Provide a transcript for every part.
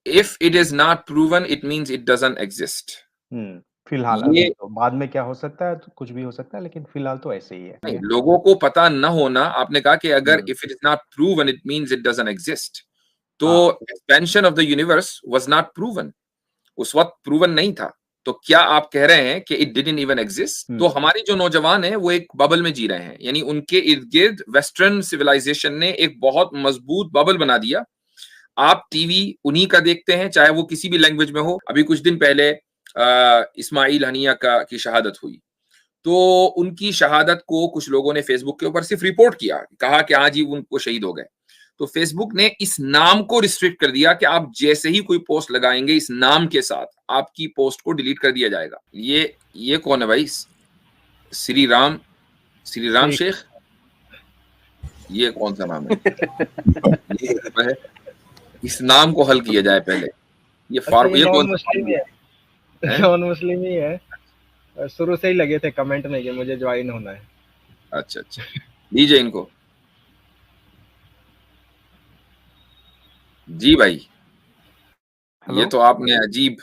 If it is not proven, it means it doesn't exist. फिलहाल ये अभी तो, बाद में क्या हो सकता है, तो कुछ भी हो सकता है, लेकिन फिलहाल तो ऐसे ही है। नहीं, लोगों को पता न होना, आपने कहा कि अगर हम्म, if it is not proven, it means it doesn't exist. तो हाँ, expansion of the universe was not proven. उस वक्त प्रूवन नहीं था। तो क्या आप कह रहे हैं कि इट डिडंट इवन एग्जिस्ट? तो हमारे जो नौजवान हैं वो एक बबल में जी रहे हैं, यानी उनके इर्द गिर्द वेस्टर्न सिविलाइजेशन ने एक बहुत मजबूत बबल बना दिया। आप टीवी उन्हीं का देखते हैं, चाहे वो किसी भी लैंग्वेज में हो। अभी कुछ दिन पहले इस्माइल हनिया की शहादत हुई, तो उनकी शहादत को कुछ लोगों ने फेसबुक के ऊपर सिर्फ रिपोर्ट किया, कहा कि हाँ जी उनको शहीद हो गए। तो फेसबुक ने इस नाम को रिस्ट्रिक्ट कर दिया कि आप जैसे ही कोई पोस्ट लगाएंगे इस नाम के साथ, आपकी पोस्ट को डिलीट कर दिया जाएगा। ये कौन है भाई? श्री राम शेख? ये कौन सा नाम है? ये है, इस नाम को हल किया जाए पहले। ये नॉन मुस्लिम ही है, नॉन मुस्लिम ही है। शुरू से ही लगे थे कमेंट में कि मुझे ज्वाइन होना है। अच्छा, लीजिए इनको। जी भाई, ये तो आपने अजीब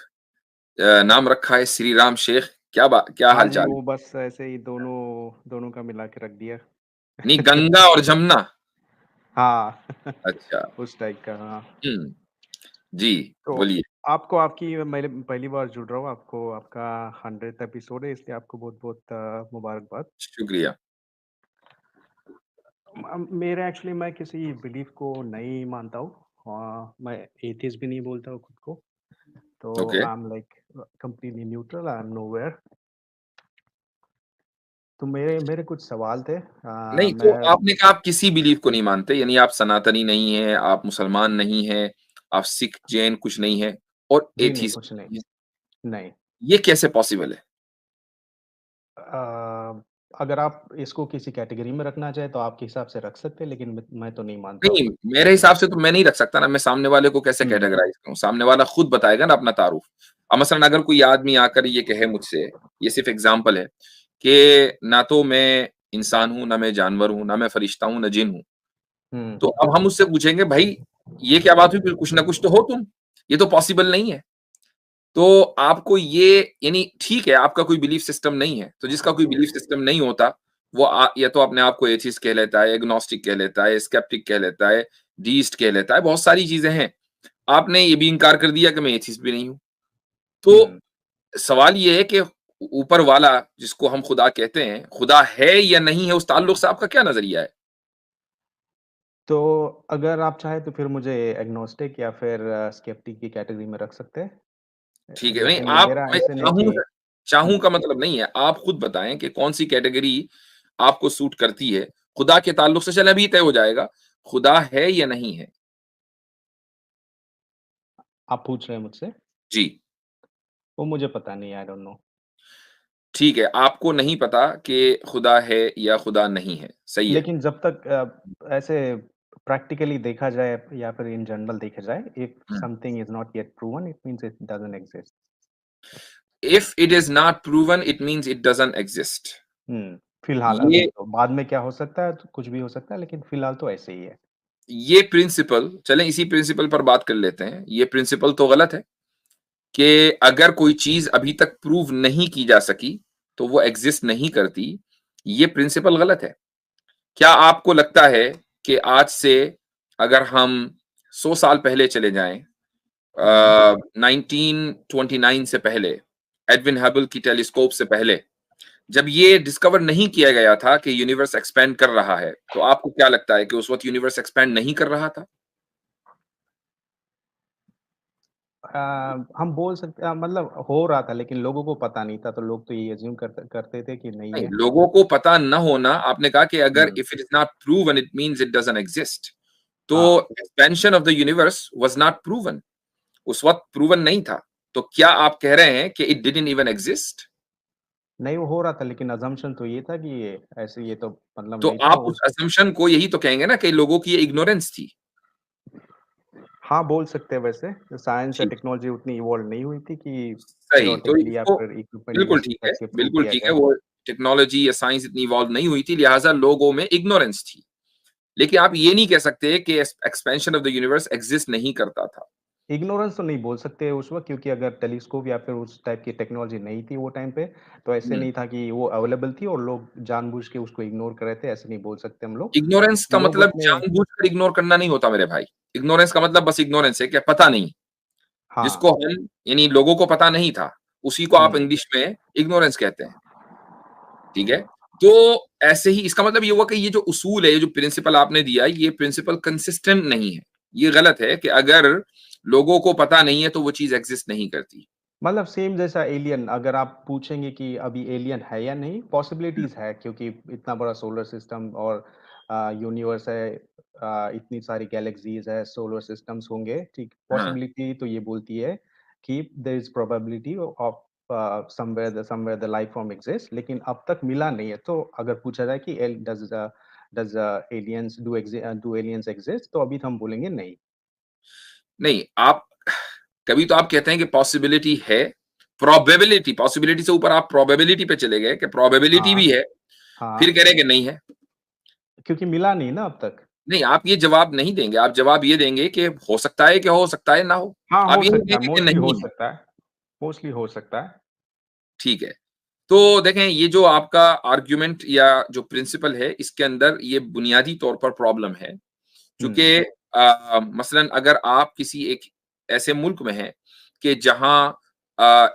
नाम रखा है, श्री राम शेख। क्या हालचाल? वो बस ऐसे ही दोनों का मिला के रख दिया। नहीं, गंगा और जमुना। हाँ। अच्छा, उस टाइप का। हाँ, जी तो बोलिए। मैं पहली बार जुड़ रहा हूँ, आपका 100th एपिसोड है, इसलिए आपको बहुत बहुत मुबारकबाद। शुक्रिया। मैं किसी बिलीफ को नहीं मानता हूँ, मैं एथियस्ट भी नहीं बोलता हूँ खुद को, तो okay. I am like completely neutral, I am nowhere. तो मेरे कुछ सवाल थे। नहीं, तो आपने कहा आप किसी बिलीफ को नहीं मानते, यानी आप सनातनी नहीं हैं, आप मुसलमान नहीं हैं, आप सिख जैन कुछ नहीं है और जी नहीं, एथीस्ट कुछ नहीं। नहीं। ये कैसे पॉसिबल है? अगर आप इसको किसी कैटेगरी में रखना चाहे तो आपके हिसाब से रख सकते हैं, लेकिन मैं तो नहीं मानता नहीं, मेरे हिसाब से तो मैं नहीं रख सकता ना। मैं सामने वाले को कैसे हम्म, कैटेगराइज करूं? सामने वाला खुद बताएगा ना अपना तारुफ। अब मसलन अगर कोई आदमी आकर ये कहे मुझसे, ये सिर्फ एग्जांपल है कि ना तो मैं इंसान हूं, ना मैं जानवर हूं, ना मैं फरिश्ता हूं, ना जिन हूं, तो अब हम उससे पूछेंगे भाई ये क्या बात हुई? फिर कुछ ना कुछ तो हो तुम, ये तो पॉसिबल नहीं है। तो आपको ये, यानी ठीक है आपका कोई बिलीफ सिस्टम नहीं है, तो जिसका कोई बिलीफ सिस्टम नहीं होता वो या तो अपने आप को एथिस्ट कह लेता है, एग्नोस्टिक कह लेता है, स्केप्टिक कह लेता है, डीइस्ट कह लेता है, बहुत सारी चीजें हैं। आपने ये भी इनकार कर दिया कि मैं एथिस्ट भी नहीं हूं। तो सवाल ये है कि ऊपर वाला जिसको हम खुदा कहते हैं, खुदा है या नहीं है, उस ताल्लुक से आपका क्या नजरिया है? तो अगर आप चाहें तो फिर मुझे एग्नोस्टिक या फिर स्केप्टिक की कैटेगरी में रख सकते हैं, ठीक है, नहीं लेकिन आप, मेरा मैं ऐसे नहीं कि चाहूं का मतलब नहीं है, आप खुद बताएं कि कौन सी कैटेगरी आपको सूट करती है खुदा के ताल्लुक से। चले अभी तय हो जाएगा, खुदा है या नहीं है। आप पूछ रहे हैं मुझसे, जी वो मुझे पता नहीं, आई डोंट नो। ठीक है, आपको नहीं पता कि खुदा है या खुदा नहीं है, सही है। लेकिन जब तक ऐसे प्रैक्टिकली देखा जाए या फिर इन जनरल देखा जाए, if something is not yet proven, it means it doesn't exist. If it is not proven, it means it doesn't exist. फिलहाल ये अभी तो, बाद में क्या हो सकता है, तो कुछ भी हो सकता है, लेकिन फिलहाल तो ऐसे ही है। ये प्रिंसिपल, चलें इसी प्रिंसिपल पर बात कर लेते हैं। ये प्रिंसिपल तो गलत है कि अगर कोई चीज अभी तक प्रूव नहीं की जा सकी तो वो एग्जिस्ट नहीं करती। ये प्रिंसिपल गलत है। क्या आपको लगता है कि आज से अगर हम 100 साल पहले चले जाएं, 1929 से पहले, एडविन हबल की टेलीस्कोप से पहले, जब ये डिस्कवर नहीं किया गया था कि यूनिवर्स एक्सपेंड कर रहा है, तो आपको क्या लगता है कि उस वक्त यूनिवर्स एक्सपेंड नहीं कर रहा था? हम बोल सकते मतलब हो रहा था, लेकिन लोगों को पता नहीं था, तो लोग तो ये अज्यूम करते थे कि नहीं नहीं, है। लोगों को पता न होना, आपने कहा कि अगर hmm, if it is not proven it means it doesn't exist. तो हाँ, expansion of the universe was not proven, उस वक्त प्रूवन नहीं था। तो क्या आप कह रहे हैं कि इट डिडंट इवन एग्जिस्ट? नहीं वो हो रहा था, लेकिन अजम्पशन तो ये था कि ये ऐसे, ये तो मतलब तो नहीं था आप उस असम्पशन को यही तो कहेंगे ना कि लोगों की इग्नोरेंस थी। हाँ, बोल सकते हैं। वैसे साइंस या ठीक, टेक्नोलॉजी उतनी इवॉल्व नहीं हुई थी कि सही। तो थ्योरेटिकली या इसको फिर इक्विपमेंट बिल्कुल यूज ठीक है, करके प्रूव बिल्कुल किया ठीक है। जाए। वो टेक्नोलॉजी या साइंस इतनी इवॉल्व नहीं हुई थी, लिहाजा लोगों में इग्नोरेंस थी। लेकिन आप ये नहीं कह सकते कि expansion of the universe exist नहीं करता था। इग्नोरेंस तो नहीं बोल सकते उस वक़्त, क्योंकि अगर टेलीस्कोप या फिर उस टाइप की टेक्नोलॉजी नहीं थी वो टाइम पे, तो ऐसे नहीं था कि वो अवेलेबल थी और लोग जानबूझ के उसको इग्नोर कर रहे थे, ऐसे नहीं बोल सकते हम लोग। इग्नोरेंस का लोग मतलब अपने जानबूझकर इग्नोर करना नहीं होता मेरे भाई। इग्नोरेंस का मतलब बस इग्नोरेंस है कि पता नहीं। हाँ, जिसको हम यानी लोगों को पता नहीं था, उसी को आप हुँ, इंग्लिश में इग्नोरेंस कहते हैं। ठीक है? तो ऐसे ही इसका मतलब ये हुआ कि ये जो उसूल है, ये जो प्रिंसिपल आपने दिया, ये प्रिंसिपल कंसिस्टेंट नहीं है। ये गलत है कि अगर लोगों को पता नहीं है तो वो चीज़ एग्ज़िस्ट नहीं करती। मतलब सेम जैसा एलियन, अगर आप पूछेंगे कि अभी एलियन है या नहीं, हुँ, पॉसिबिलिटीज़ है, क्योंकि इतना बड़ा सोलर सिस्टम और यूनिवर्स है, इतनी सारी गैलेक्सीज़ है, सोलर सिस्टम्स होंगे, ठीक? हाँ। पॉसिबिलिटी तो ये बोलती है कि there is probability of somewhere the life form exist, लेकिन अब तक मिला नहीं है। तो अगर पूछा जाए कि does aliens do aliens exist? तो अभी तो हम बोलेंगे नहीं। नहीं, आप कभी तो आप कहते हैं कि पॉसिबिलिटी है, प्रोबेबिलिटी पॉसिबिलिटी से ऊपर आप प्रोबेबिलिटी पे चले गए कि प्रोबेबिलिटी हाँ, भी है, फिर हाँ, कह रहे हैं कि नहीं है। क्योंकि मिला नहीं ना अब तक। नहीं, आप ये जवाब नहीं देंगे, आप जवाब ये देंगे कि हो सकता है कि हो सकता है ना हो। हाँ, आप हो ये नहीं सकता है, कहेंगे कि मोस्टली हो नहीं है। सकता है, मोस्टली हो सकता है। ठीक है। तो देखें ये जो आपका आर्गुमेंट या जो प्रिंसिपल है इसके अंदर ये बुनियादी तौर पर प्रॉब्लम है। हुँ, चूँकि मसलन अगर आप किसी एक ऐसे मुल्क में हैं कि जहाँ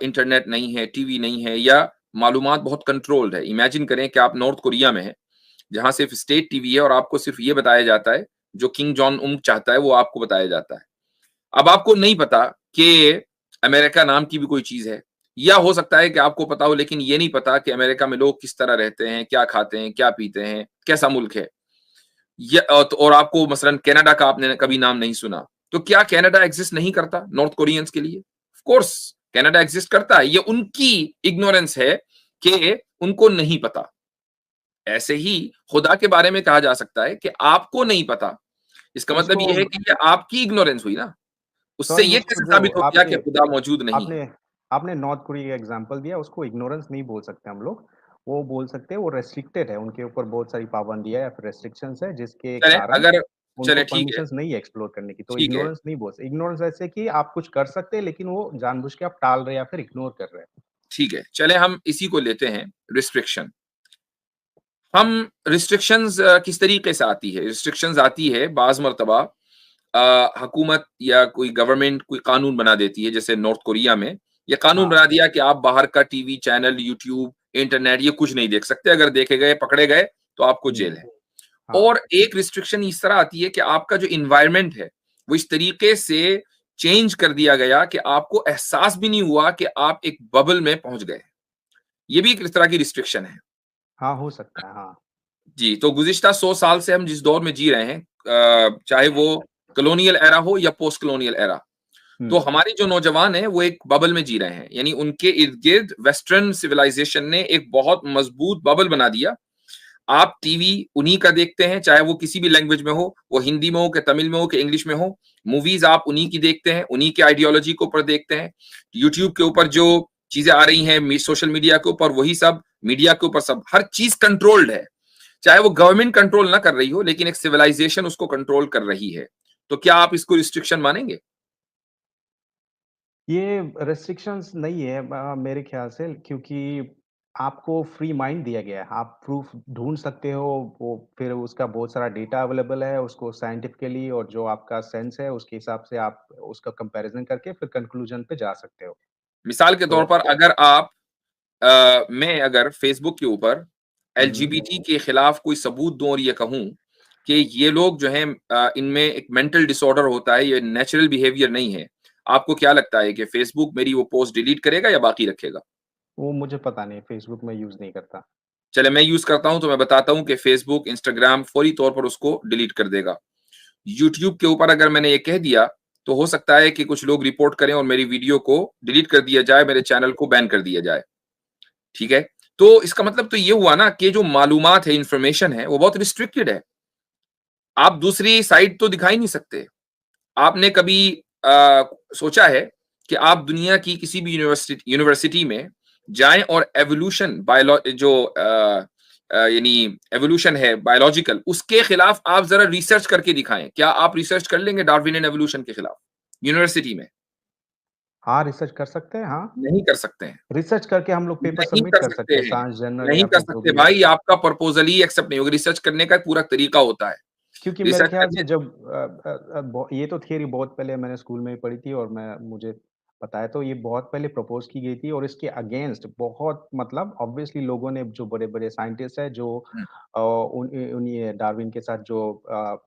इंटरनेट नहीं है, टीवी नहीं है या मालूमात बहुत कंट्रोल्ड है। इमेजिन करें कि आप नॉर्थ कोरिया में हैं, जहाँ सिर्फ़ स्टेट टीवी है और आपको सिर्फ़ ये बताया जाता है, जो किम जोंग उन चाहता है वो आपको बताया जाता है। अब आपको नहीं पता कि अमेरिका नाम की भी कोई चीज़ है, या हो सकता है कि आपको पता हो लेकिन ये नहीं पता कि अमेरिका में लोग किस तरह रहते हैं, क्या खाते हैं, क्या पीते हैं, कैसा मुल्क है। और आपको मसलन कनाडा का आपने कभी नाम नहीं सुना, तो क्या कनाडा एक्ज़िस्ट नहीं करता नॉर्थ कोरियंस के लिए? ऑफ कोर्स कनाडा एक्ज़िस्ट करता है, ये उनकी इग्नोरेंस है कि उनको नहीं पता। ऐसे ही खुदा के बारे में कहा जा सकता है कि आपको नहीं पता, इसका तो मतलब उसको ये है कि ये आपकी इग्नोरेंस हुई ना। उससे सॉरी, ये उसको कैसे जो साबित हो गया आपने कि खुदा मौजूद नहीं है? आपने आपने नॉर्थ कोरिया का एग्ज़ाम्पल दिया, उसको इग्नोरेंस नहीं बोल सकते हम लोग। वो बोल सकते हैं वो रेस्ट्रिक्टेड है, उनके ऊपर बहुत सारी पाबंदियाँ या फिर रेस्ट्रिक्शंस है, जिसके चलें कारण अगर उनको चलें परमिशंस नहीं है एक्सप्लोर करने की, तो ठीक है, इग्नोरेंस नहीं बोल सकते। इग्नोरेंस ऐसे कि आप कुछ कर सकते हैं, लेकिन वो जानबूझ के आप टाल रहे हैं या फिर इग्नोर कर रहे हैं। ठीक है। चलें हम इसी को लेते हैं रिस्ट्रिक्शन। हम रिस्ट्रिक्शंस किस तरीके से आती है? रिस्ट्रिक्शंस आती है बाज़ मर्तबा हुकूमत या कोई गवर्नमेंट कोई कानून बना देती है, जैसे नॉर्थ कोरिया में ये कानून हाँ, बना दिया कि आप बाहर का टीवी चैनल, यूट्यूब, इंटरनेट ये कुछ नहीं देख सकते। अगर देखे गए, पकड़े गए तो आपको जेल हुँ, है। हाँ। और एक रिस्ट्रिक्शन इस तरह आती है कि आपका जो एनवायरनमेंट है, वो इस तरीके से चेंज कर दिया गया कि आपको एहसास भी नहीं हुआ कि आप एक बबल में पहुँच गए। ये भी एक इस तरह की रिस्ट्रिक्शन है। हाँ, हो सकता है, हाँ। जी, तो गुज़िश्ता 100 साल से हम जिस दौर में जी रहे हैं चाहे वो कॉलोनियल एरा हो या पोस्ट कॉलोनियल एरा, तो हुँ, हमारे जो नौजवान हैं वो एक बबल में जी रहे हैं। यानी उनके इर्द-गिर्द वेस्टर्न सिविलाइज़ेशन ने एक बहुत मज़बूत बबल बना दिया। आप टीवी उन्हीं का देखते हैं, चाहे वो किसी भी लैंग्वेज में हो, वो हिंदी में हो कि तमिल में हो कि इंग्लिश में हो। मूवीज़ आप उन्हीं की देखते हैं, उन्हीं के आइडियोलॉजी के ऊपर देखते हैं। यूट्यूब के ऊपर जो चीज़ें आ रही हैं, सोशल मीडिया के ऊपर वही सब, मीडिया के ऊपर सब, हर चीज़ कंट्रोल्ड है। चाहे वो गवर्नमेंट कंट्रोल ना कर रही हो, लेकिन एक सिविलाइजेशन उसको कंट्रोल कर रही है। तो क्या आप इसको रिस्ट्रिक्शन मानेंगे? ये रेस्ट्रिक्शंस नहीं है मेरे ख़्याल से, क्योंकि आपको फ्री माइंड दिया गया है। आप प्रूफ़ ढूँढ सकते हो, वो फिर उसका बहुत सारा डेटा अवेलेबल है, उसको साइंटिफिकली और जो आपका सेंस है, उसके हिसाब से आप उसका कंपैरिज़न करके फिर कन्क्लूज़न पे जा सकते हो। मिसाल के तौर तो पर अगर आप मैं अगर फेसबुक के ऊपर हुँ, हुँ। एलजीबीटी के खिलाफ कोई सबूत दूँ और ये कहूँ कि ये लोग जो हैं इनमें एक मेंटल डिसऑर्डर होता है, ये नेचुरल बिहेवियर नहीं है। आपको क्या लगता है कि फेसबुक मेरी वो पोस्ट डिलीट करेगा या बाकी रखेगा? वो मुझे पता नहीं, फ़ेसबुक मैं यूज़ नहीं करता। चलें मैं यूज़ करता हूँ तो मैं बताता हूँ कि फेसबुक, इंस्टाग्राम फौरी तौर पर उसको डिलीट कर देगा। यूट्यूब के ऊपर अगर मैंने ये कह दिया, तो हो सकता है कि कुछ लोग रिपोर्ट करें और मेरी वीडियो को डिलीट कर दिया जाए, मेरे चैनल को बैन कर दिया जाए। ठीक है? तो इसका मतलब तो ये हुआ ना कि जो मालूमात है, इन्फॉर्मेशन है, वो बहुत रिस्ट्रिक्टेड है। आप दूसरी साइड तो दिखा ही नहीं सकते। आपने कभी सोचा है कि आप दुनिया की किसी भी यूनिवर्सिटी में जाएँ और एवोल्यूशन जो यानी एवोल्यूशन है बायोलॉजिकल, उसके खिलाफ आप ज़रा रिसर्च करके दिखाएँ। क्या आप रिसर्च कर लेंगे डार्विनियन एवोल्यूशन के खिलाफ? यूनिवर्सिटी में? हाँ, रिसर्च कर सकते हैं, हाँ। नहीं कर सकते हैं। रिसर्च करके हम लोग पेपर नहीं सबमिट कर कर सकते सकते हैं, हैं, साइंस जर्नल नहीं या कर फिर जो सकते भी है। भाई, आपका प्रपोज़ल ही एक्सेप्ट नहीं होगा, रिसर्च करने का एक पूरा तरीका होता है। क्योंकि मेरे रिसर्च ख्याल करने से जब ये तो थियरी बहुत पहले मैंने स्कूल में ही पढ़ी थी और मुझे पता है, तो ये बहुत पहले प्रपोज़ की गई थी और इसके अगेंस्ट बहुत मतलब ऑब्वियसली लोगों ने जो बड़े-बड़े साइंटिस्ट हैं जो हुँ, उन्हीं डार्विन के साथ जो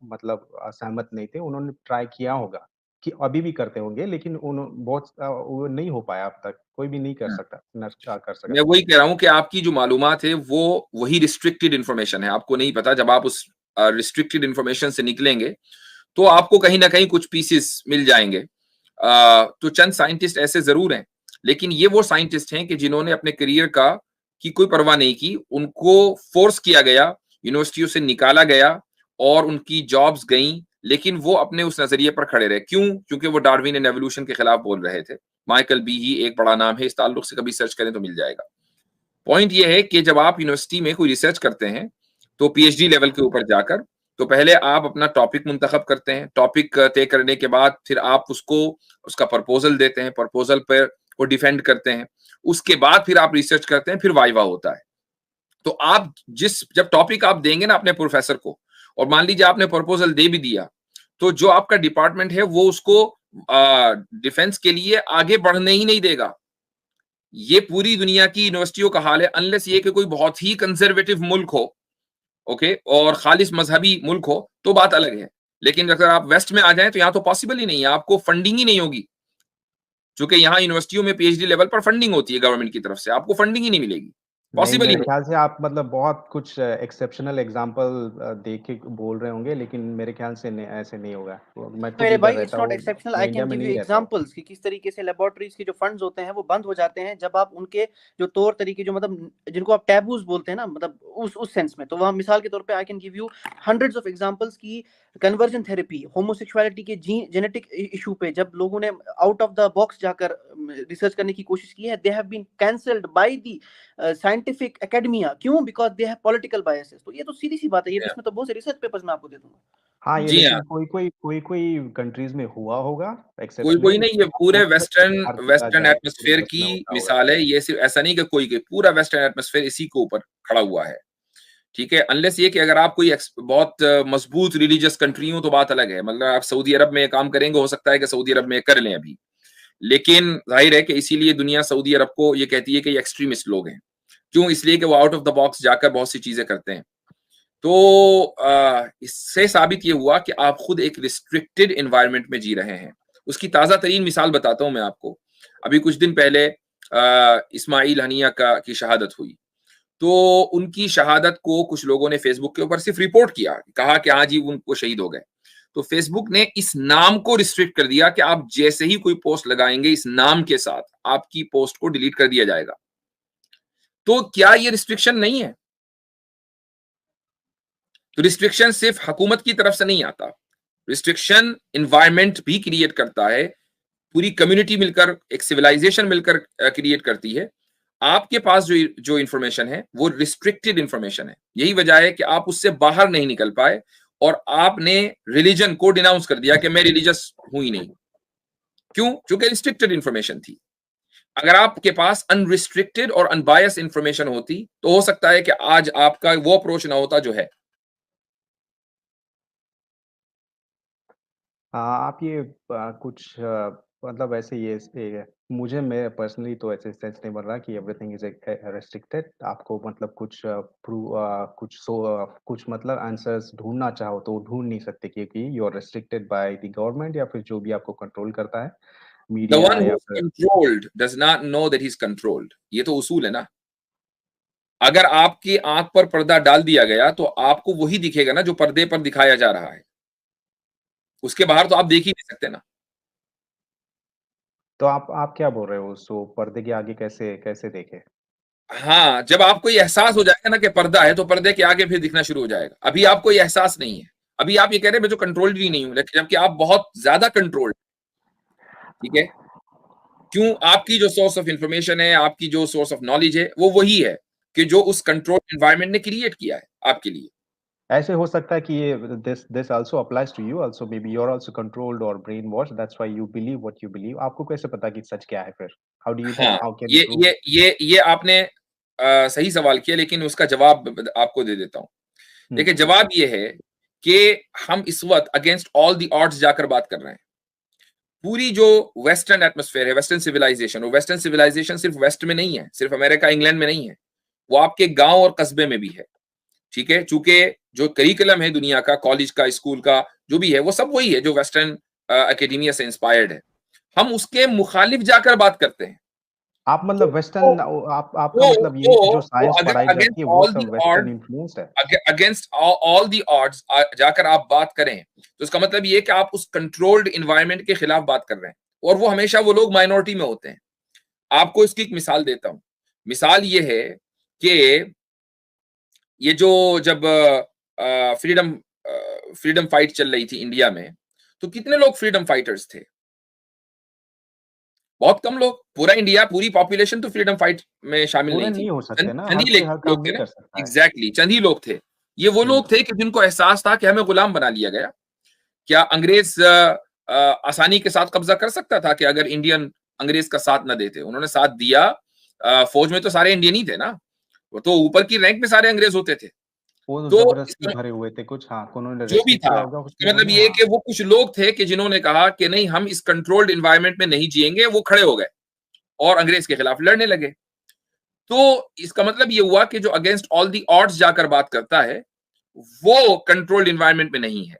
मतलब सहमत नहीं थे, उन्होंने ट्राई किया होगा कि अभी भी करते होंगे लेकिन वो नहीं हो पाया अब तक, कोई भी नहीं कर हुँ। सकता न कर सका। मैं वही कह रहा हूँ कि आपकी जो मालूमात है वो वही रिस्ट्रिक्टेड इन्फॉर्मेशन है, आपको नहीं पता। जब आप उस रिस्ट्रिक्टेड इन्फॉर्मेशन से निकलेंगे, तो आपको कहीं न कहीं कुछ पीसेस मिल जाएँगे। तो चंद साइंटिस्ट ऐसे ज़रूर हैं, लेकिन ये वो साइंटिस्ट हैं कि जिन्होंने अपने करियर की कोई परवाह नहीं की। उनको फ़ोर्स किया गया, यूनिवर्सिटियों से निकाला गया और उनकी जॉब्स गईं, लेकिन वो अपने उस नज़रिए पर खड़े रहे। क्यों? क्योंकि वो डार्विन एंड एवोल्यूशन के खिलाफ बोल रहे थे। माइकल बीही एक बड़ा नाम है, इस ताल्लुक से कभी सर्च करें तो मिल जाएगा। पॉइंट ये है कि जब आप यूनिवर्सिटी में कोई रिसर्च करते हैं, तो पीएचडी लेवल के ऊपर जाकर, तो पहले आप अपना टॉपिक मुंतखब करते हैं। टॉपिक तय करने के बाद फिर आप उसको उसका प्रपोज़ल देते हैं, प्रपोज़ल पर को डिफेंड करते हैं। उसके बाद फिर आप रिसर्च करते हैं, फिर वाइवा होता है। तो आप जब टॉपिक आप देंगे ना अपने प्रोफेसर को और मान लीजिए आपने प्रपोज़ल दे भी दिया, तो जो आपका डिपार्टमेंट है वो उसको डिफेंस के लिए आगे बढ़ने ही नहीं देगा। ये पूरी दुनिया की यूनिवर्सिटियों का हाल है, अनलेस ये कि कोई बहुत ही कंजर्वेटिव मुल्क हो, ओके, और खालिस मजहबी मुल्क हो, तो बात अलग है। लेकिन अगर आप वेस्ट में आ जाएं तो यहाँ तो पॉसिबल ही नहीं है, आपको फंडिंग ही नहीं होगी। चूंकि यहाँ यूनिवर्सिटियों में पीएचडी लेवल पर फंडिंग होती है गवर्नमेंट की तरफ से, आपको फंडिंग ही नहीं मिलेगी, नहीं, पॉसिबल ही मेरे नहीं। ख्याल से आप मतलब बहुत कुछ एक्सेप्शनल एग्ज़ाम्पल दे के बोल रहे होंगे, लेकिन मेरे ख्याल से ऐसे नहीं होगा। तो मैं खुद मेरे इधर भाई, इट्स रहता नॉट हूँ, एक्सेप्शनल। मैं आई इंडिया कैन में गिव यू नहीं रहता हूँ। एग्जांपल्स कि किस तरीके से लेबोरेटरीज के जो फंड्स होते हैं वो बंद हो जाते हैं जब आप उनके जो तौर तरीके जो मतलब जिनको आप टैबूज बोलते हैं ना, मतलब उस सेंस में। तो वहाँ मिसाल के तौर पे I can give you hundreds of examples की कन्वर्जन थेरेपी, होमोसेक्सुअलिटी के जेनेटिक इशू पे जब लोगों ने आउट ऑफ द बॉक्स जाकर रिसर्च करने की कोशिश की है, they have been cancelled by the scientific academia. क्यों? Because they have political biases. तो ये तो सीधी सी बात है, ये इसमें तो बहुत से रिसर्च पेपर्स मैं आपको दे दूंगा। हाँ, ये जी हाँ, लेकिन कोई कंट्रीज़ में हुआ होगा कोई एक्सेप्शनली, नहीं, ये पूरे बाहर किया वेस्टर्न जाए तो एटमॉस्फेयर यूएस की में होता होगा। मिसाल है। ये सिर्फ ऐसा नहीं कि कोई पूरा वेस्टर्न एटमॉस्फेयर इसी के ऊपर खड़ा हुआ है। ठीक है, अनलेस ये कि अगर आप कोई बहुत मजबूत रिलीजियस कंट्री हो तो बात अलग है। मतलब आप सऊदी अरब में काम करेंगे, हो सकता है कि सऊदी अरब में कर लें अभी, लेकिन जाहिर है कि इसीलिए दुनिया सऊदी अरब को ये कहती है कि ये एक्सट्रीमिस्ट लोग हैं। क्यों? इसलिए कि वो आउट ऑफ द बॉक्स जाकर बहुत सी चीजें करते हैं। तो इससे साबित ये हुआ कि आप खुद एक रिस्ट्रिक्टेड एनवायरनमेंट में जी रहे हैं। उसकी ताजा तरीन मिसाल बताता हूं मैं आपको। अभी कुछ दिन पहले इस्माइल हनिया की शहादत हुई। तो उनकी शहादत को कुछ लोगों ने फेसबुक के ऊपर सिर्फ रिपोर्ट किया, कहा कि हाँ जी उनको शहीद हो गए। तो फेसबुक ने इस नाम को रिस्ट्रिक्ट कर दिया कि आप जैसे ही कोई पोस्ट लगाएंगे इस नाम के साथ, आपकी पोस्ट को डिलीट कर दिया जाएगा। तो क्या ये रिस्ट्रिक्शन नहीं है? तो रिस्ट्रिक्शन सिर्फ हुकूमत की तरफ से नहीं आता, रिस्ट्रिक्शन एनवायरनमेंट भी क्रिएट करता है। पूरी कम्युनिटी मिलकर, एक सिविलाइजेशन मिलकर क्रिएट करती है। आपके पास जो इंफॉर्मेशन है वो रिस्ट्रिक्टेड इंफॉर्मेशन है। यही वजह है कि आप उससे बाहर नहीं निकल पाए और आपने रिलीजन को डिनाउंस कर दिया कि मैं रिलीजियस हूं ही नहीं। क्यों? क्योंकि रिस्ट्रिक्टेड इंफॉर्मेशन थी। अगर आपके पास अनरिस्ट्रिक्टेड और अनबायस इंफॉर्मेशन होती तो हो सकता है कि आज आपका वो अप्रोच ना होता जो है। हाँ, आप ये कुछ मतलब ऐसे मुझे मैं पर्सनली तो ऐसे सेंस नहीं बन रहा कि एवरीथिंग इज़ रेस्ट्रिक्टेड। आपको मतलब कुछ मतलब आंसर्स ढूँढना चाहो तो ढूँढ नहीं सकते क्योंकि you are restricted by the government या फिर जो भी आपको कंट्रोल करता है, द मीडिया वन हु या इज फिर controlled does not know that he is controlled. ये तो उसूल है ना। अगर आपकी आंख पर पर्दा डाल दिया गया तो आपको वही दिखेगा ना जो पर्दे पर दिखाया जा रहा है। उसके बाहर तो आप देख ही नहीं सकते ना। तो आप क्या बोल रहे हो? सो पर्दे के आगे कैसे कैसे देखें? हाँ, जब आपको ये एहसास हो जाएगा ना कि पर्दा है तो पर्दे के आगे फिर दिखना शुरू हो जाएगा। अभी आपको ये एहसास नहीं है। अभी आप ये कह रहे हैं मैं तो कंट्रोल्ड ही नहीं हूं, लेकिन जबकि आप बहुत ज्यादा कंट्रोल्ड। ठीक है। क्यों? आपकी जो सोर्स ऑफ इंफॉर्मेशन है, आपकी जो सोर्स ऑफ नॉलेज है, वो वही है कि जो उस कंट्रोल एनवायरनमेंट ने क्रिएट किया है आपके लिए। ऐसे हो सकता है कि ये this also applies to you also, maybe you are also controlled और brainwash, that's why you believe what you believe. आपको कैसे पता कि सच क्या है फिर? हाउ डू यू हाँ, हाउ कैन यू ये प्रूव? ये ये ये आपने सही सवाल किया, लेकिन उसका जवाब आपको दे देता हूँ। देखिए, जवाब ये है कि हम इस वक्त अगेंस्ट ऑल द ऑड्स जाकर बात कर रहे हैं। पूरी जो वेस्टर्न एटमॉस्फेयर है, वेस्टर्न सिविलाइजेशन, वो वेस्टर्न सिविलाइजेशन सिर्फ वेस्ट में नहीं है, सिर्फ अमेरिका इंग्लैंड में नहीं है, वो आपके गांव और कस्बे में भी है। ठीक है, चूंकि जो करिकुलम है दुनिया का, कॉलेज का, स्कूल का, जो भी है, वो सब वही है जो वेस्टर्न एकेडमिया से इंस्पायर्ड है। हम उसके मुखालिफ जाकर बात करते हैं। आप मतलब वेस्टर्न, आपका वो मतलब ये जो साइंस अगर पढ़ाई जाती अगेंस्ट है वो ऑल दी सब वेस्टर्न ऑड इन्फ्लुएंस्ड है? अगेंस्ट ऑल दी ऑड्स जाकर आप बात करें, तो इसका मतलब ये है कि आप उस कंट्रोल्ड इन्वायरमेंट के खिलाफ बात कर रहे हैं, और वो हमेशा वो लोग माइनॉरिटी में होते हैं। आपको इसकी एक मिसाल देता हूं। मिसाल ये है कि ये जो जब फ्रीडम फ्रीडम फाइट चल रही थी इंडिया में, तो कितने लोग फ्रीडम फाइटर्स थे? बहुत कम लोग। पूरा इंडिया, पूरी पॉपुलेशन तो फ्रीडम फाइट में शामिल पूरे नहीं थी। नहीं हो सकते ना, चंद हर ही कोई हर काम लोग थे नहीं ना। कर सकता है। एग्जैक्टली, चंद ही लोग थे। ये वो लोग थे कि जिनको एहसास था कि हमें गुलाम बना लिया गया। क्या अंग्रेज आसानी के साथ कब्जा कर सकता था कि अगर इंडियन अंग्रेज का साथ न देते? उन्होंने साथ दिया। फौज में तो सारे इंडियन ही थे ना, वो तो ऊपर की रैंक में सारे अंग्रेज होते थे। वो तो तो जबरदस्ती इसका भरे हुए थे कुछ, हाँ, उन्होंने जो भी रेस्ट्रिक्ट था, किया होगा इसका मतलब उन्होंने, ये है हाँ। कि वो कुछ लोग थे कि जिन्होंने कहा कि नहीं, हम इस कंट्रोल्ड इन्वायरमेंट में नहीं जिएंगे। वो खड़े हो गए और अंग्रेज के खिलाफ लड़ने लगे। तो इसका मतलब ये हुआ कि जो अगेंस्ट ऑल दी ऑड्स जाकर बात करता है, वो कंट्रोल्ड इन्वायरमेंट में नहीं है।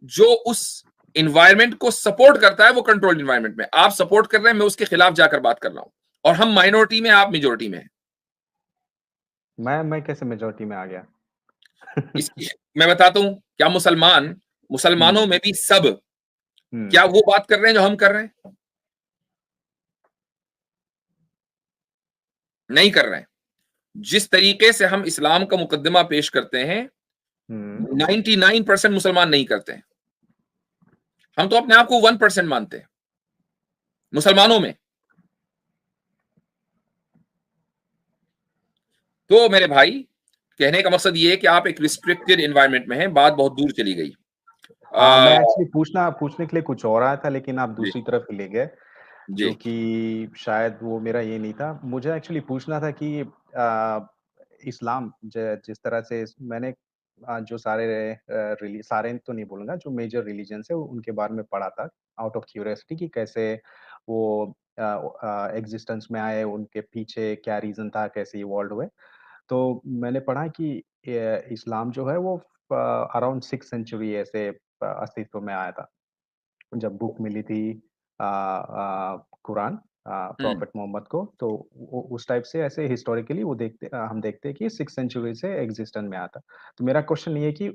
जो उस इन्वायरमेंट को सपोर्ट करता है, वो कंट्रोल्ड इन्वायरमेंट में। आप सपोर्ट कर रहे हैं, मैं उसके खिलाफ जाकर बात कर रहा हूं, और हम माइनॉरिटी में, आप मेजोरिटी में हैं। मैं कैसे मेजॉरिटी में आ गया? इसकी मैं बताता हूं। क्या मुसलमानों में भी सब क्या वो बात कर रहे हैं जो हम कर रहे हैं? नहीं कर रहे हैं। जिस तरीके से हम इस्लाम का मुकदमा पेश करते हैं, 99% मुसलमान नहीं करते हैं। हम तो अपने आप को 1% मानते हैं मुसलमानों में। तो मेरे भाई, कहने का मकसद ये है कि आप एक रिस्ट्रिक्टेड एनवायरनमेंट में हैं। बात बहुत दूर चली गई। मैं एक्चुअली पूछने के लिए कुछ और आया था, लेकिन आप जी दूसरी तरफ ही ले गए, जी जो कि शायद वो मेरा ये नहीं था। मुझे एक्चुअली पूछना था कि इस्लाम जिस तरह से मैंने जो सारे तो नहीं बोलूँगा, जो मेजर रिलीजन्स है उनके बारे में पढ़ा था, आउट ऑफ क्यूरियोसिटी, कि कैसे वो एग्जिस्टेंस में आए, उनके पीछे क्या रीज़न था, कैसे इवॉल्व हुए। तो मैंने पढ़ा कि इस्लाम जो है वो अराउंड 6th सेंचुरी ऐसे अस्तित्व में आया था। जब बुक मिली थी कुरान हम्म प्रॉफेट मोहम्मद को, तो वो उस टाइप से ऐसे हिस्टोरिकली हम देखते हैं कि 6th सेंचुरी से एग्जिस्टेंस में आता। तो मेरा क्वेश्चन ये है कि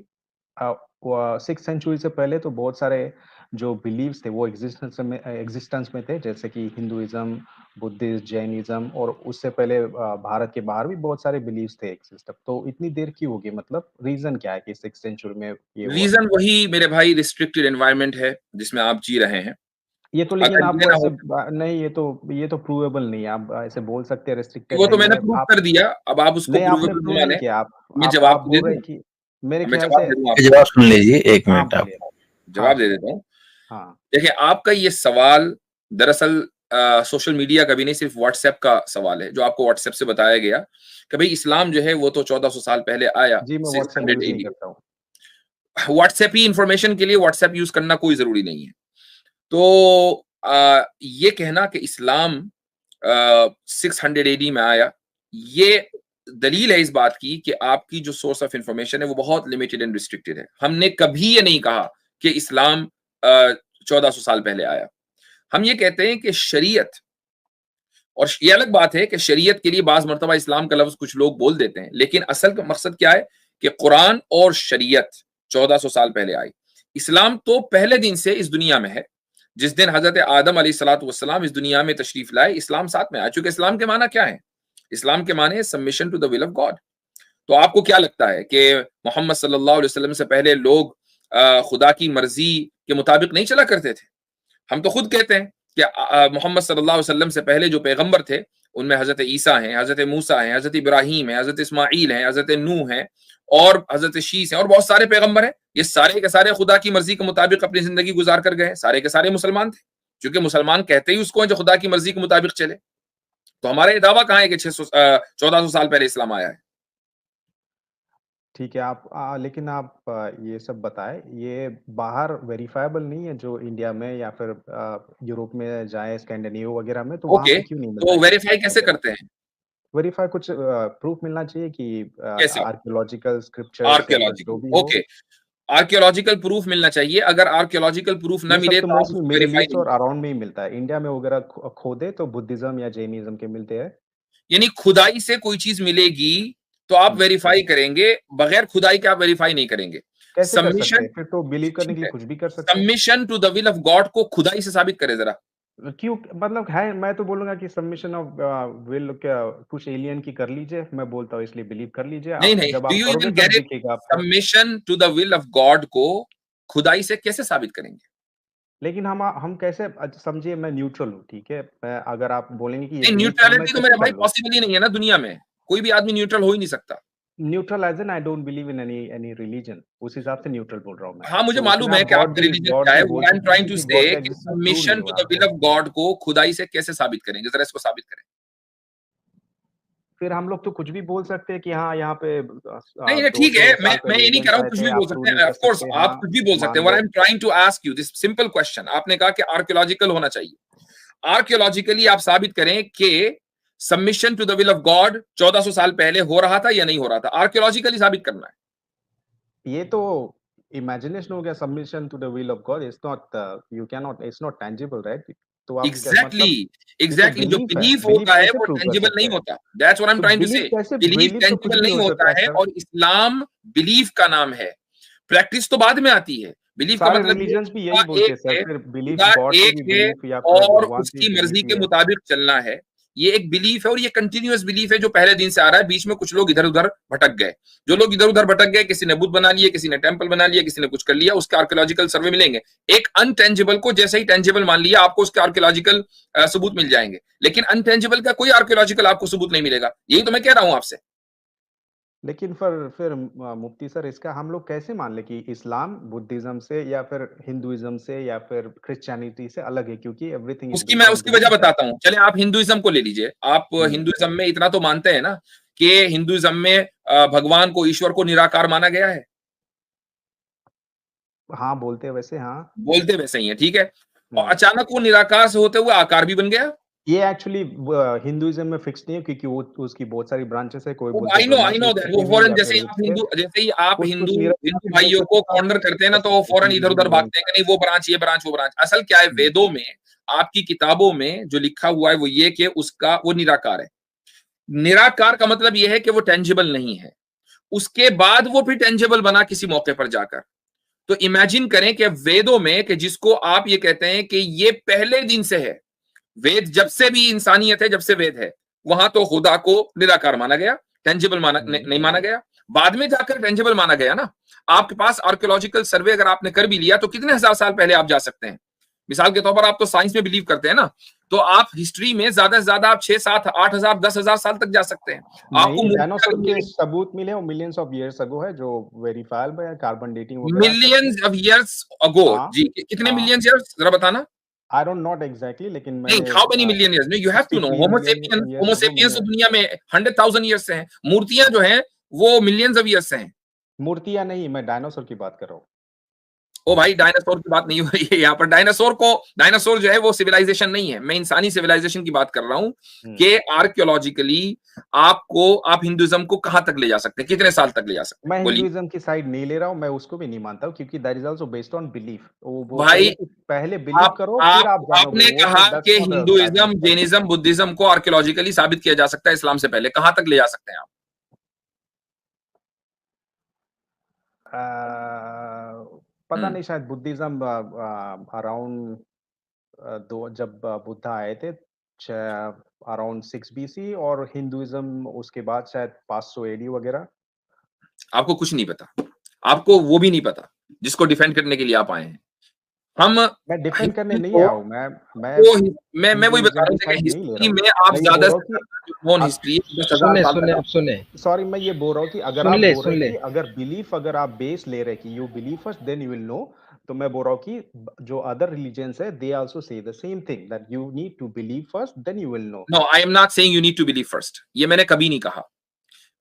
6th सेंचुरी से पहले तो बहुत सारे जो बिलीव्स थे वो एग्जिस्टेंस में थे, जैसे कि हिंदुइज्म, बुद्धिज्म, जैनिज्म, और उससे पहले भारत के बाहर भी बहुत सारे बिलीव्स थे एग्जिस्ट। तो इतनी देर क्यों होगी, मतलब रीजन क्या है कि 6th सेंचुरी में ये हुआ? रीजन वही मेरे भाई, रिस्ट्रिक्टेड एनवायरनमेंट है जिसमें आप जी रहे हैं। ये तो, लेकिन अगर आप ये ना ऐसे हो, नहीं, ये तो प्रूवेबल नहीं है। आप ऐसे बोल सकते हैं रिस्ट्रिक्टेड वो है तो मैंने ये प्रूव आप। कर दिया। अब आप उसको नहीं, आपने प्रूवेबल प्रूव न नहीं माने, किया। मैं आप जवाब तो दे बोल रहे दूं। हैं कि मेरे मैं ख्याल जवाब से। दे दूं आपको। जवाब सुन लीजिए, एक हाँ, मिनट आप। बोलिए। हाँ, जवाब दे देता हूं। हाँ। देखिए, आपका ये सवाल दरअसल सोशल मीडिया का भी नहीं, सिर्फ व्हाट्सएप का सवाल है, जो आपको व्हाट्सएप से बताया गया कि भाई इस्लाम जो है वो तो 1400 साल पहले आया, जी, मैं व्हाट्सएप 600 यूज़ नहीं AD। करता हूँ। व्हाट्सएप ही इंफॉर्मेशन के लिए, व्हाट्सएप यूज करना कोई जरूरी नहीं है। तो ये कहना कि इस्लाम 600 AD में आया, ये दलील है इस बात की कि आपकी जो सोर्स ऑफ इंफॉर्मेशन है वो बहुत लिमिटेड एंड रिस्ट्रिक्टेड है। हमने कभी ये नहीं कहा कि इस्लाम 1400 साल पहले आया। हम ये कहते हैं कि शरीयत, और ये अलग बात है कि शरीयत के लिए बाज मर्तबा इस्लाम का लफ्ज कुछ लोग बोल देते हैं, लेकिन असल का मकसद क्या है कि कुरान और शरीयत 1400 साल पहले आई। इस्लाम तो पहले दिन से इस दुनिया में है। जिस दिन हजरत आदम अलैहिस्सलाम इस दुनिया में तशरीफ लाए, इस्लाम साथ में आया। चूंकि इस्लाम के माना क्या है? इस्लाम के माने submission to the will of God. तो आपको क्या लगता है कि मोहम्मद सल्लल्लाहु अलैहि वसल्लम से पहले लोग खुदा की मर्जी के मुताबिक नहीं चला करते थे? हम तो खुद कहते हैं कि मोहम्मद सल्लल्लाहु अलैहि वसल्लम से पहले जो पैगंबर थे, उनमें हजरत ईसा हैं, हजरत मूसा हैं, हजरत इब्राहिम है, हजरत इस्माइल है, हजरत नूह है और हजरत शीस हैं और बहुत सारे पैगंबर हैं। ये सारे के सारे खुदा की मर्जी के मुताबिक अपनी जिंदगी गुजार कर गए, सारे के सारे मुसलमान थे, क्योंकि मुसलमान कहते ही उसको हैं जो खुदा की मर्जी के मुताबिक चले। तो हमारा ये दावा कहाँ है कि 1400 साल पहले इस्लाम आया है? ठीक है, आप लेकिन आप ये सब बताएँ, ये बाहर वेरिफाएबल नहीं है जो इंडिया में या फिर यूरोप में जाएँ, स्कैंडिनेविया वगैरह में, तो वहाँ ओके, पे क्यों नहीं मिलता तो है वेरीफाई किताब कैसे वगैरह? करते हैं? वेरीफाई कुछ प्रूफ मिलना चाहिए कि कैसे? आर्कियोलॉजिकल स्क्रिप्चर्स या फिर जो भी आर्कियोलॉजिकल, हो। ओके, आर्कियोलॉजिकल प्रूफ मिलना चाहिए। अगर आर्कियोलॉजिकल प्रूफ ना ये सब मिले तो तो आप मोस्टली उसको मिडल वेरीफाई ईस्ट नहीं और कर अराउंड में ही मिलता है। इंडिया में वगैरह खोदे तो बुद्धिज्म या जैनिज्म के मिलते हैं। यानी खुदाई से कोई चीज मिलेगी तो आप वेरीफाई करेंगे, बगैर खुदाई के आप वेरीफाई नहीं करेंगे। कैसे कर सकते सबमिशन, हैं? फिर तो बिलीव करने के ठीक लिए है, कुछ भी कर सकते हैं। Submission to the will of God को खुदाई से साबित करे जरा। क्यों मतलब है, मैं तो बोलूँगा कि सबमिशन ऑफ विल क्या कुछ एलियन की कर लीजिए, मैं बोलता हूँ इसलिए बिलीव कर लीजिए। नहीं आप नहीं, जब डू आप यू करोगे इवन तब गेट इट? दिखेगा आपको। Submission to the will of God को खुदाई से कैसे साबित करेंगे? लेकिन हम कैसे समझिए मैं न्यूट्रल हूँ, ठीक है? मैं अगर आप बोलेंगे कि ये नहीं, बिलीव करो, मैं न्यूट्रलिटी तो मेरे कैसे भाई कर लूँ? पॉसिबल ही नहीं है ना दुनिया में, कोई भी आदमी न्यूट्रल हो ही नहीं सकता। Neutral as in I don't believe in any religion, उस हिसाब से न्यूट्रल बोल रहा हूँ मैं। हाँ, मुझे तो उसमें मालूम है आप कि आपका रिलीजन क्या गॉड है। भी व्हाट बोल आई एम सकते हैं ट्राइंग टू क्योंकि से गॉड का कि एग्जिस्टेंस प्रूव नहीं सबमिशन टू हुआ द विल आपको। ऑफ गॉड को खुदाई से कैसे साबित करेंगे? जरा इसको साबित करें। फिर हम लोग तो कुछ भी बोल सकते हैं कि हाँ, यहाँ पे नहीं, नहीं, ठीक 200 है, मैं साल मैं पहले ये नहीं कह एलियंस रहा हूँ आए कुछ थे, भी बोल आप प्रूव सकते नहीं हैं, कर ऑफ कोर्स सकते। आप हाँ, कुछ भी बोल सकते मान हैं। व्हाट लो। I am trying to ask you this simple question, आपने कहा कि आर्कियोलॉजिकल होना चाहिए। आर्कियोलॉजिकली आप साबित करें कि submission to the will of God 1400 साल पहले हो रहा था या नहीं हो रहा था, आर्कियोलॉजिकली साबित करना है। ये तो इमेजिनेशन हो गया, submission to the will of God. It's not you can not, it's not tangible, right? तो आप क्या एग्जैक्टली, मतलब, ये तो एग्जैक्टली, जो बिलीफ है। बिलीफ बिलीफ होता है कैसे वो प्रूव कर टेंजिबल सकते नहीं हैं? होता। दैट्स व्हाट आई एम तो ट्राइंग टू बिलीफ से। कैसे, बिलीफ बिलीफ तो कुछ टेंजिबल भी नहीं हो होता सकता है है सर। और इस्लाम बिलीफ का नाम है, प्रैक्टिस तो बाद में आती है। बिलीफ का सारे मतलब ये रिलीजन्स भी खुदा यही बोलते हैं एक सर, है, फिर बिलीफ खुदा गॉड पे एक भी है बिलीफ या फिर और भगवान पे उसकी बिलीफ मर्जी भी के है। मुताबिक चलना है। ये एक बिलीफ है और ये कंटिन्यूअस बिलीफ है जो पहले दिन से आ रहा है। बीच में कुछ लोग इधर उधर भटक गए, जो लोग इधर उधर भटक गए, किसी ने बुत बना लिए, किसी ने टेंपल बना लिया, किसी ने कुछ कर लिया, उसके आर्कियोलॉजिकल सर्वे मिलेंगे। एक अनटेंजिबल को जैसे ही टेंजिबल मान लिया, आपको उसके आर्कियोलॉजिकल सबूत मिल जाएंगे, लेकिन अनटेंजिबल का कोई आर्कियोलॉजिकल आपको सबूत नहीं मिलेगा। यही तो मैं कह रहा हूं आपसे। लेकिन फिर मुफ्ती सर, इसका हम लोग कैसे मान लें कि इस्लाम बुद्धिज्म से या फिर हिंदुइज्म से या फिर क्रिश्चियनिटी से अलग है, क्योंकि एवरीथिंग इज उसकी मैं बेस्ड ऑन उसकी वजह बिलीफ, राइट? बताता हूँ। चले आप हिंदुइज्म को ले लीजिए। आप हिंदुइज्म में इतना तो मानते हैं ना कि हिंदुइज्म में भगवान को, ईश्वर को निराकार माना गया है। हाँ, बोलते हैं वैसे, हाँ। बोलते वैसे ही है, ठीक है। और हम्म। अचानक वो निराकार से होते हुए आकार भी बन गया। ये एक्चुअली हिंदुइज्म में फिक्स नहीं है, क्योंकि वो उसकी बहुत सारी ब्रांचेस है। कोई वो बोलते हैं ब्रह्मा आई की नो दैट। वो उत्पत्ति हुई फौरन या फिर उससे जैसे ही आप कुछ हिंदू कुछ हिंदू निराकार है, भाइयों कुछ को कॉर्नर करते हैं ना, तो वो फौरन इधर उधर भागते हैं कि नहीं वो ब्रांच, ये ब्रांच, वो ब्रांच। असल क्या है, वेदों में, आपकी किताबों में जो लिखा हुआ है वो ये कि उसका वो निराकार है। निराकार का मतलब ये है कि वो टेंजिबल नहीं है। उसके बाद वो फिर टेंजिबल बना किसी मौके पर जाकर। तो इमेजिन करें कि वेदों में, कि जिसको आप ये कहते हैं कि ये पहले दिन से है, वेद जब से भी इंसानियत है, जब से वेद है, वहां तो खुदा को निराकार माना गया, टेंजिबल माना नहीं माना गया। बाद में जाकर टेंजिबल माना गया ना। आपके पास आर्कियोलॉजिकल सर्वे अगर आपने कर भी लिया तो कितने हजार साल पहले आप जा सकते हैं। मिसाल के तौर पर आप तो साइंस में बिलीव करते हैं ना, तो आप हिस्ट्री में ज्यादा से ज्यादा आप 6, 7, 8,000, 10,000 साल तक जा सकते हैं। आपको नहीं, डायनासोर के सबूत मिले वो मिलियंस ऑफ इयर्स अगो है, जो वेरीफाइबल है, कार्बन डेटिंग वगैरह सब है। Millions of years ago. हाँ, जी, कितने हाँ। मिलियंस ईयर्स जरा बताना। आई डोंट नॉट एग्जैक्टली, लेकिन नहीं, मैंने how many million years? No, you have to know. 63 homo million sapiens, years homo ago sapiens तो मैंने। दुनिया में 100,000 ईयर्स से हैं। मूर्तियां जो हैं वो मिलियंस ऑफ ईयर्स से हैं। मूर्तियां नहीं, मैं डायनासोर की बात कर रहा हूँ। ओ भाई, डायनासोर की बात नहीं हो रही है यहाँ पर। डायनासोर जो है वो सिविलाइजेशन नहीं है, मैं इंसानी सिविलाइजेशन की बात कर रहा हूँ कि आर्कियोलॉजिकली आप हिंदुइज्म को कहां तक ले जा सकते हैं, कितने साल तक ले जा सकते मैं हैं, बोलिए हिंदुइज्म की साइड नहीं ले रहा हूँ, मैं उसको भी नहीं मानता हूँ, क्योंकि that is also based on belief. वो बोलते हैं भाई। ना कि पहले बिलीव करो फिर आप जानोगे, आपने वो कहा तो दैट्स कि not Hinduism, practical. Jainism, Buddhism को आर्कियोलॉजिकली साबित किया जा सकता है इस्लाम से पहले, कहां तक ले जा सकते हैं आप? पता नहीं, शायद बुद्धिज्म अराउंड दो जब बुद्धा आए थे अराउंड 6 बीसी, और हिंदुइज्म उसके बाद शायद 500 एडी वगैरह। आपको कुछ नहीं पता, आपको वो भी नहीं पता जिसको डिफेंड करने के लिए आप आए हैं। हम मैं डिफेंड करने हिस्ट्री नहीं आया को हूँ, मैं वही बता रहा हूँ कि साइड नहीं ले हिस्ट्री रहा हूँ। में आप मैं ये ज्यादा बोल से रहा हूँ ज्यादा जो नॉन कि हिस्ट्री 10,000 सुने साल सुने तक अब सुने सॉरी मैं ये बोल रहा हूँ कि अगर सुन आप ले बोल सुन रहे ले हैं कि अगर बिलीफ अगर आप बेस ले रहे हैं कि you believe first then you will know, तो मैं बोल रहा हूँ कि जो अदर रिलीजन्स है they also say the same thing that you need to believe first then you will know. No I am not saying you need to believe first, ये मैंने कभी नहीं कहा।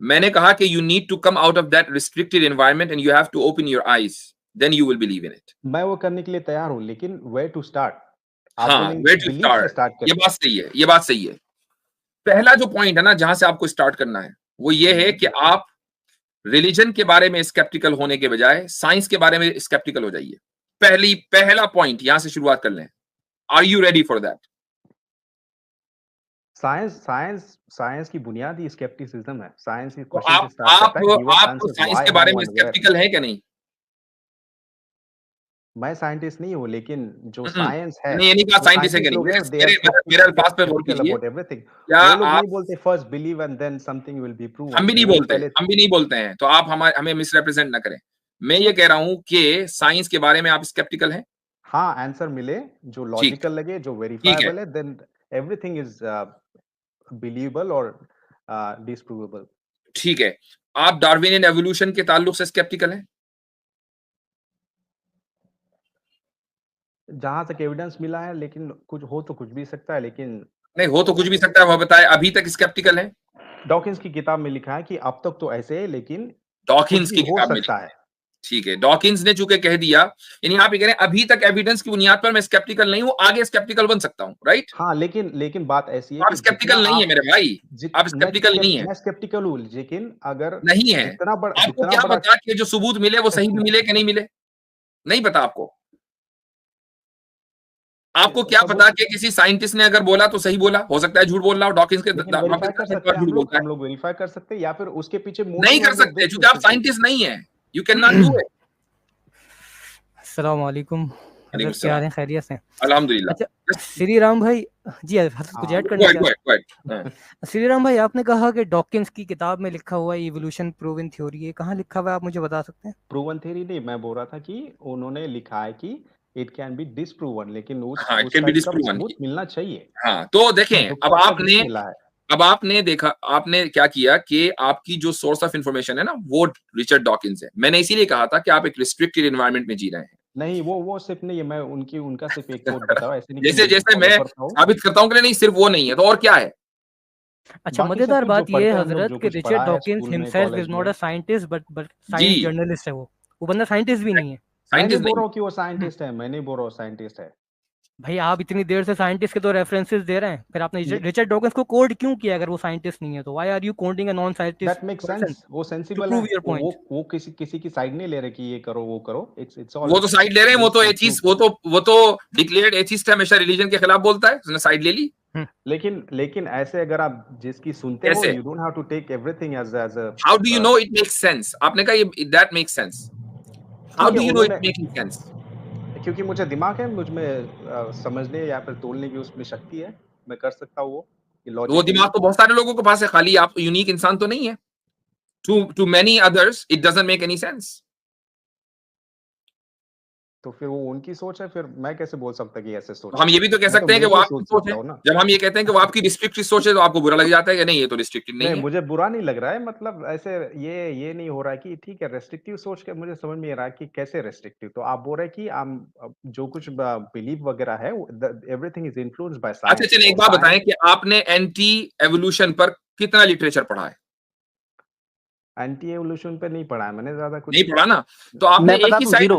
मैंने कहा कि you need to come out of that restricted environment and you have to open your eyes, then you will believe in it. मैं वो करने के लिए तैयार हूँ, लेकिन वेयर टू स्टार्ट? आप हाँ, बोलेंगे वेयर कि टू बिलीफ से स्टार्ट, स्टार्ट ये करें। बात सही है, ये बात सही है। पहला जो पॉइंट है ना जहां से आपको स्टार्ट करना है वो ये है कि आप रिलीजन के बारे में स्केप्टिकल होने के बजाय साइंस के बारे में स्केप्टिकल हो जाइए। पहला पॉइंट यहां से शुरुआत कर लें। Are you ready for that? Science की बुनियाद ही स्केप्टिसिज्म है। साइंस इस तो क्वेश्चन से स्टार्ट करता है, गिव अस आप आंसर्स साइंस व्हाई, के बारे हाउ में एंड वेयर। स्केप्टिकल है कि नहीं? मैं साइंटिस्ट नहीं हूँ, लेकिन जो साइंस है, मैंने ये नहीं कहा जो साइंटिस्ट है कि साइंटिस्ट नहीं, लोग हैं, they are मेरे अल्फाज पे गौर skeptical कीजिए। about everything। क्या वो लोग आप, नहीं बोलते first believe and then something will be proven. हम भी नहीं वो बोलते, पहले हम भी नहीं बोलते हैं, तो आप हमें मिसरिप्रेजेंट ना करें। मैं ये कह रहा हूं कि साइंस के बारे में आप स्केप्टिकल हैं। हाँ आंसर मिले जो ठीक, लॉजिकल लगे, जो ठीक है, वेरीफाइबल है, देन एवरीथिंग इज बिलीवेबल और डिस्प्रूवेबल। ठीक है। आप डार्विनियन एवोल्यूशन के ताल्लुक से स्केप्टिकल हैं? जहां तक एविडेंस मिला है, लेकिन कुछ हो तो कुछ भी सकता है, लेकिन नहीं हो तो कुछ भी सकता है, वह बताए। अभी तक स्केप्टिकल हैं? डॉकिंस की किताब में लिखा है कि अब तक तो ऐसे है, लेकिन कुछ डॉकिंस भी की हो किताब में सकता है। ठीक है, डॉकिंस ने चूंकि कह दिया, यानी आप ये कह रहे हैं अभी तक एविडेंस की बुनियाद पर मैं स्केप्टिकल नहीं हूं, आगे स्केप्टिकल बन सकता हूं, राइट? हाँ, लेकिन बात ऐसी है आप कि जितना स्केप्टिकल नहीं है आप मेरे भाई, आप स्केप्टिकल नहीं है, मैं स्केप्टिकल हूँ, लेकिन अगर नहीं है। आपको क्या जितना बड़ा पता कि जो सबूत मिले वो सही भी मिले कि नहीं मिले? नहीं पता आपको। आपको क्या सबूत, पता कि किसी साइंटिस्ट ने अगर बोला तो सही बोला, हो सकता है झूठ बोल रहा हो। डॉकिंस के लेकिन वेरीफाई कर सकते हैं झूठ बोलता है। हम लोग वेरीफाई कर सकते हैं, या फिर उसके पीछे नहीं मोटिव कर हम लोग सकते देख क्योंकि आप सकते हैं। साइंटिस्ट नहीं है, you can not do it. अस्सलाम वालेकुम हज़रत, क्या हाल है, खैरियत से? अल्हम्दुलिल्लाह। अच्छा श्री राम भाई जी, हज़रत कुछ ऐड करना चाहते? श्री राम भाई, आपने कहा कि डॉकिंस की किताब में लिखा हुआ है इवोल्यूशन प्रूवन थ्योरी है, कहाँ लिखा हुआ है, आप मुझे बता सकते हैं? प्रूवन थ्योरी नहीं, मैं बोल रहा था कि उन्होंने लिखा है कि इट कैन बी डिसप्रूवन, लेकिन हाँ, it उस can be टाइप का disproven। सबूत मिलना चाहिए। हाँ, तो देखें जो अब पक्का नहीं मिला है। आपने देखा, आपने क्या किया कि आपकी जो सोर्स ऑफ इंफॉर्मेशन है ना वो रिचर्ड डॉकिंस है। मैंने इसीलिए कहा था कि आप एक रिस्ट्रिक्टेड एनवायरनमेंट में जी रहे हैं। नहीं, वो सिर्फ नहीं है, मैं उनका सिर्फ एक कोट बताओ, ऐसे नहीं कि जैसे मैं जैसे मैं फॉलो करता हूँ। साबित करता हूँ कि नहीं सिर्फ वो नहीं है, तो और क्या है? अच्छा, बाकी सब मजेदार कुछ जो बात ये पढ़ते है हैं हम लोग, हजरत जो कि कुछ रिचर्ड पढ़ा है डॉकिंस स्कूल में, हिमसेल्फ इज कॉलेज नॉट में। अ साइंटिस्ट बट जी, साइंस जर्नलिस्ट है। वो बंदा साइंटिस्ट भी नहीं है। मैं नहीं साइंटिस्ट बोल नहीं। रहा हूँ कि वो साइंटिस्ट है, मैं नहीं बोल रहा हूँ साइंटिस्ट है। भाई आप इतनी देर से साइंटिस्ट के तो रेफरेंसेस दे रहे हैं, फिर आपने ले- रिचर्ड डॉकिंस को कोड क्यों किया अगर वो साइंटिस्ट नहीं है? तो why are you coding a non scientist that make person sense, वो टू सेंसिबल प्रूव है। Your point? वो किसी की साइड नहीं ले रहे कि ये करो वो करो। इट्स ऑल वो तो साइड ले रहे हैं, वो तो बेस्ड ऑन एथीस्ट, ट्रूथ। वो तो डिक्लेयर्ड एथीस्ट है, हमेशा रिलीजन के खिलाफ बोलता है, उसने साइड ले ली। लेकिन ऐसे अगर आप जिसकी सुनते हो, कैसे? You don't have to take everything as a how do you know it makes sense? आपने कहा ये दैट मेक्स सेंस। हाउ ठीक डू है, यू नो इट उन्होंने, मेकिंग सेंस? क्योंकि मुझे दिमाग है, मुझ में समझने या फिर तोलने की उसमें शक्ति है, मैं कर सकता हूँ वो वो लॉजिकली। दिमाग तो बहुत सारे लोगों के पास है, खाली आप यूनिक इंसान तो नहीं है। Too many others it doesn't make any sense. तो फिर वो उनकी सोच है, फिर मैं कैसे बोल सकता कि ऐसे सोच हम ये भी तो कह सकते हैं कि वो आपकी सोच सोच सकता है। हूँ ना। जब हम ये कहते हैं कि वो आपकी रिस्ट्रिक्टेड सोच है तो आपको बुरा लग जाता है कि नहीं ये तो रिस्ट्रिक्टेड नहीं नहीं, है। मुझे बुरा नहीं लग रहा है, मतलब ऐसे ये नहीं हो रहा है कि ठीक है रेस्ट्रिक्टिव सोच के, मुझे समझ में आ रहा है कि कैसे रेस्ट्रिक्टिव। तो आप बोल रहे हैं कि जो कुछ बिलीव वगैरह है, एवरीथिंग इज इन्फ्लुएंस्ड बाय अच्छा साइंस। चलिए एक बात बताएं कि आपने एंटी एवोल्यूशन पर कितना लिटरेचर पढ़ा है? एंटी एवोल्यूशन पे नहीं पढ़ा है मैंने ज्यादा कुछ। नहीं पढ़ा ना, तो आपने मैं एक बता ही दूं, साइड जीरो।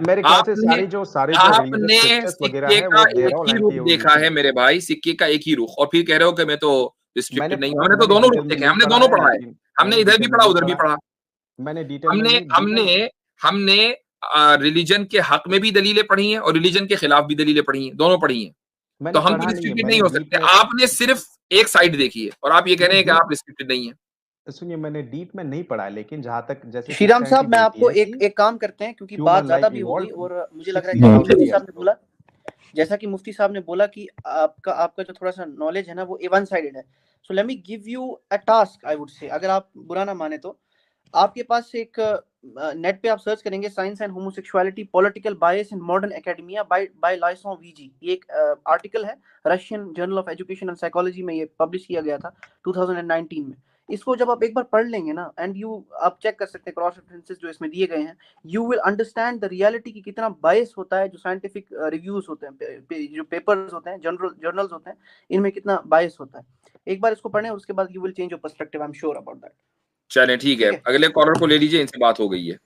मेरे ख्याल से आपने सारे जो आपने रिलीजियस स्क्रिप्चर्स वगैरह सिक्के है का वो दे एक रहा ही एंटी रुख देखा एवोल्यूशन। है मेरे भाई, सिक्के का एक ही रुख, और फिर कह रहे हो कि मैं तो रिस्ट्रिक्टेड नहीं हूं। हमने तो मैंने दोनों डिटेल रुख में देखे, नहीं हमने पढ़ा दोनों है, पढ़ा है। लेकिन हमने मैंने इधर डिटेल भी में पढ़ा नहीं उधर भी पढ़ा। पढ़ा। मैंने डिटेल में हमने नहीं हमने हमने रिलीजन के हक में भी दलीलें पढ़ी हैं और रिलीजन के खिलाफ भी दलीलें पढ़ी हैं, दोनों पढ़ी हैं। तो मैंने हम तो पढ़ा नहीं है, रिस्ट्रिक्टेड नहीं मैंने हो डीप सकते। में आपने सिर्फ एक साइड देखी है और आप ये कह रहे हैं कि आप रिस्ट्रिक्टेड नहीं है। सुनिए, मैंने डीप में नहीं पढ़ा है, लेकिन जहाँ तक जैसे श्रीराम साहब, मैं Christianity आपको बोलती है एक कि एक काम करते हैं, क्योंकि human बात ज्यादा life भी हो गई evolved और मुझे लग रहा है 6 जैसा कि मुफ्ती years साहब ने ago। बोला, कि आपका जो थोड़ा सा नॉलेज है ना वो वन साइडेड है। So let me give you a task, I would say, अगर आप बुरा ना माने तो। आपके पास एक नेट पे आप सर्च करेंगे science and homosexuality political bias in modern academia by Lysov VG, ये एक आर्टिकल है, Russian journal of education and psychology में ये पब्लिश किया गया था 2019 में। इसको जब आप एक बार पढ़ लेंगे ना, एंड यू आप चेक कर सकते हैं क्रॉस रेफरेंसेस जो इसमें दिए गए हैं, you will understand the reality की कितना बायस होता है जो साइंटिफिक रिव्यूज होते हैं, जो पेपर्स होते हैं, जर्नल्स होते हैं, इनमें कितना बायस होता है। एक बार इसको पढ़ें, उसके बाद you will change your perspective, I am sure about that. चलें ठीक है, अगले कॉलर को ले लीजिए, इनसे बात हो गई है।